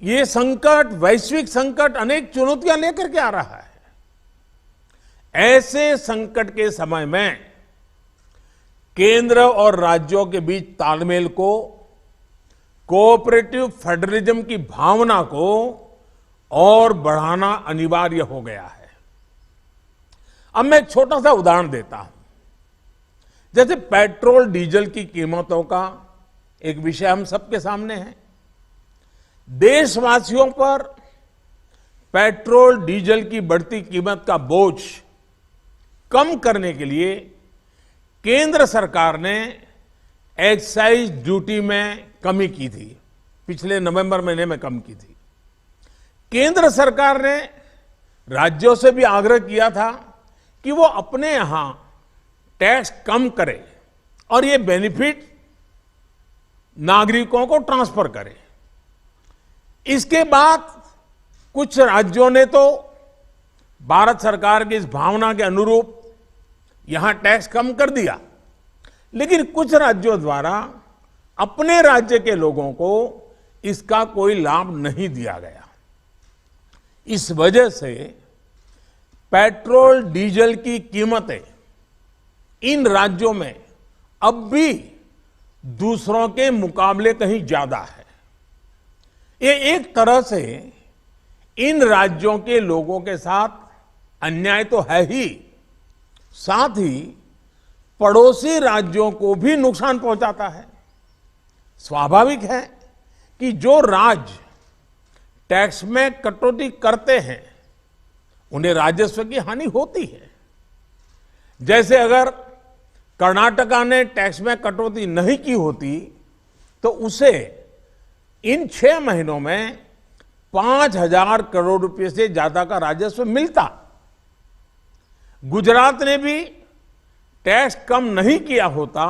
ये संकट, वैश्विक संकट अनेक चुनौतियां लेकर के आ रहा है। ऐसे संकट के समय में केंद्र और राज्यों के बीच तालमेल को, कोऑपरेटिव फेडरलिज्म की भावना को और बढ़ाना अनिवार्य हो गया है। अब मैं एक छोटा सा उदाहरण देता हूं। जैसे पेट्रोल डीजल की कीमतों का एक विषय हम सबके सामने है। देशवासियों पर पेट्रोल डीजल की बढ़ती कीमत का बोझ कम करने के लिए केंद्र सरकार ने एक्साइज ड्यूटी में कमी की थी। पिछले नवंबर महीने में कम की थी। केंद्र सरकार ने राज्यों से भी आग्रह किया था कि वो अपने यहां टैक्स कम करे और ये बेनिफिट नागरिकों को ट्रांसफर करे। इसके बाद कुछ राज्यों ने तो भारत सरकार की इस भावना के अनुरूप यहां टैक्स कम कर दिया, लेकिन कुछ राज्यों द्वारा अपने राज्य के लोगों को इसका कोई लाभ नहीं दिया गया। इस वजह से पेट्रोल डीजल की कीमतें इन राज्यों में अब भी दूसरों के मुकाबले कहीं ज्यादा है। ये एक तरह से इन राज्यों के लोगों के साथ अन्याय तो है ही, साथ ही पड़ोसी राज्यों को भी नुकसान पहुंचाता है। स्वाभाविक है कि जो राज्य टैक्स में कटौती करते हैं उन्हें राजस्व की हानि होती है। जैसे अगर कर्नाटका ने टैक्स में कटौती नहीं की होती तो उसे इन 6 महीनों में 5,000 करोड़ रुपए से ज्यादा का राजस्व मिलता। गुजरात ने भी टैक्स कम नहीं किया होता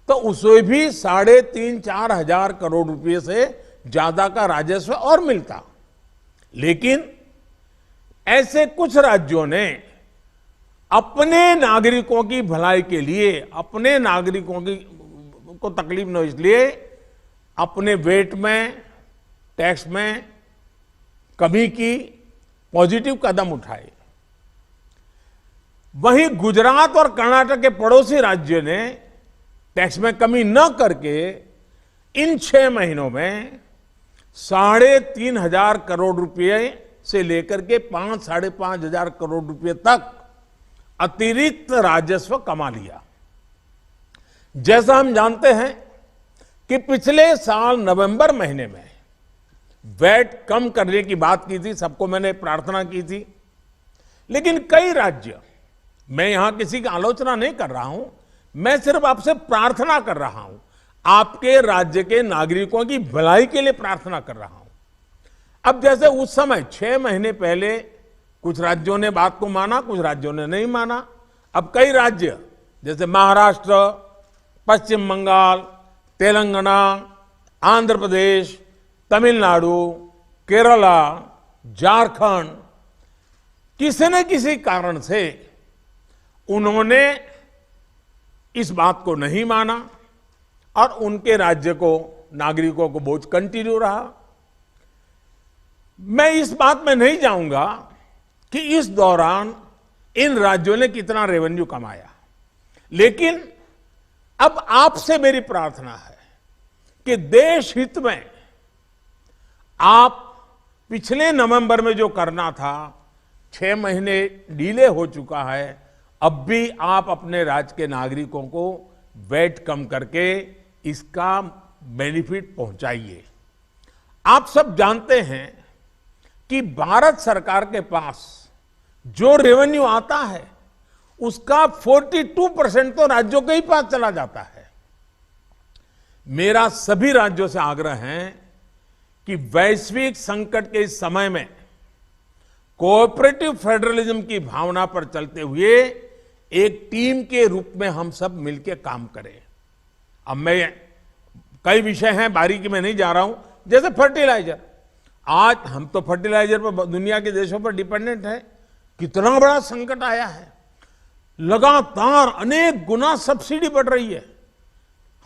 तो उसे भी 3,500-4 हजार करोड़ रुपए से ज्यादा का राजस्व और मिलता। लेकिन ऐसे कुछ राज्यों ने अपने नागरिकों की भलाई के लिए, अपने नागरिकों की को तकलीफ न हो इसलिए अपने वेट में, टैक्स में कमी की पॉजिटिव कदम उठाए। वहीं गुजरात और कर्नाटक के पड़ोसी राज्य ने टैक्स में कमी न करके इन 6 महीनों में 3,500 करोड़ रुपए से लेकर के 5-5.5 हजार करोड़ रुपए तक अतिरिक्त राजस्व कमा लिया। जैसा हम जानते हैं कि पिछले साल नवंबर महीने में वैट कम करने की बात की थी, सबको मैंने प्रार्थना की थी, लेकिन कई राज्य, मैं यहां किसी की आलोचना नहीं कर रहा हूं, मैं सिर्फ आपसे प्रार्थना कर रहा हूं, आपके राज्य के नागरिकों की भलाई के लिए प्रार्थना कर रहा हूं। अब जैसे उस समय 6 महीने पहले कुछ राज्यों ने बात को माना, कुछ राज्यों ने नहीं माना। अब कई राज्य जैसे महाराष्ट्र, पश्चिम बंगाल, तेलंगाना, आंध्र प्रदेश, तमिलनाडु, केरला, झारखंड, किसी न किसी कारण से उन्होंने इस बात को नहीं माना और उनके राज्य को, नागरिकों को बोझ कंटिन्यू रहा। मैं इस बात में नहीं जाऊंगा कि इस दौरान इन राज्यों ने कितना रेवेन्यू कमाया, लेकिन अब आपसे मेरी प्रार्थना है कि देश हित में आप पिछले नवंबर में जो करना था, 6 महीने डिले हो चुका है, अब भी आप अपने राज्य के नागरिकों को वैट कम करके इसका बेनिफिट पहुंचाइए। आप सब जानते हैं कि भारत सरकार के पास जो रेवेन्यू आता है उसका 42% तो राज्यों के ही पास चला जाता है। मेरा सभी राज्यों से आग्रह है कि वैश्विक संकट के इस समय में कोऑपरेटिव फेडरलिज्म की भावना पर चलते हुए एक टीम के रूप में हम सब मिलकर काम करें। अब मैं कई विषय हैं, बारीकी में नहीं जा रहा हूं। जैसे फर्टिलाइजर, आज हम तो फर्टिलाइजर पर दुनिया के देशों पर डिपेंडेंट है। कितना बड़ा संकट आया है, लगातार अनेक गुना सब्सिडी बढ़ रही है।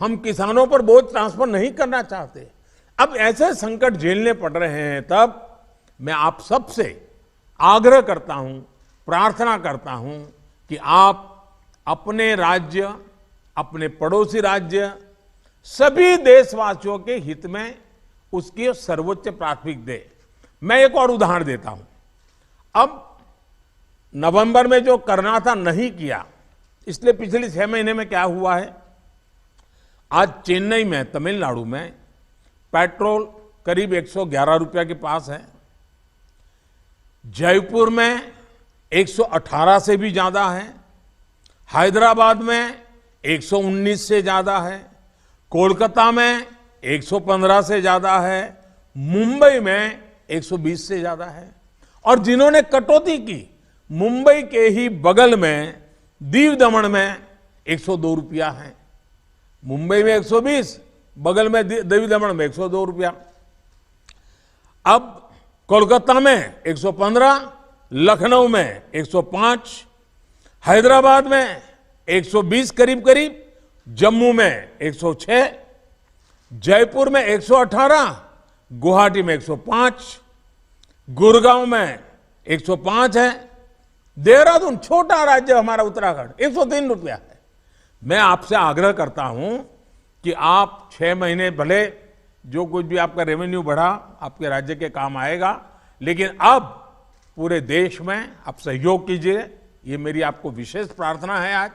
हम किसानों पर बोझ ट्रांसफर नहीं करना चाहते। अब ऐसे संकट झेलने पड़ रहे हैं, तब मैं आप सबसे आग्रह करता हूं, प्रार्थना करता हूं कि आप अपने राज्य, अपने पड़ोसी राज्य, सभी देशवासियों के हित में उसकी सर्वोच्च प्राथमिकता दे। मैं एक और उदाहरण देता हूं। अब नवंबर में जो करना था नहीं किया, इसलिए पिछले 6 महीने में क्या हुआ है, आज चेन्नई में, तमिलनाडु में पेट्रोल करीब 111 रुपया के पास है। जयपुर में 118 से भी ज्यादा है। हैदराबाद में 119 से ज्यादा है। कोलकाता में 115 से ज्यादा है। मुंबई में 120 से ज्यादा है। और जिन्होंने कटौती की, मुंबई के ही बगल में दीव दमन में 102 रुपया है। मुंबई में 120, बगल में दीव दमन में 102 रुपया। अब कोलकाता में 115, लखनऊ में 105, हैदराबाद में 120 करीब करीब, जम्मू में 106, जयपुर में 118, गुवाहाटी में 105, गुड़गांव में 105 है। देहरादून, छोटा राज्य हमारा उत्तराखंड, 103 रुपया है। मैं आपसे आग्रह करता हूं कि आप 6 महीने भले जो कुछ भी आपका रेवेन्यू बढ़ा आपके राज्य के काम आएगा, लेकिन अब पूरे देश में आप सहयोग कीजिए। ये मेरी आपको विशेष प्रार्थना है आज।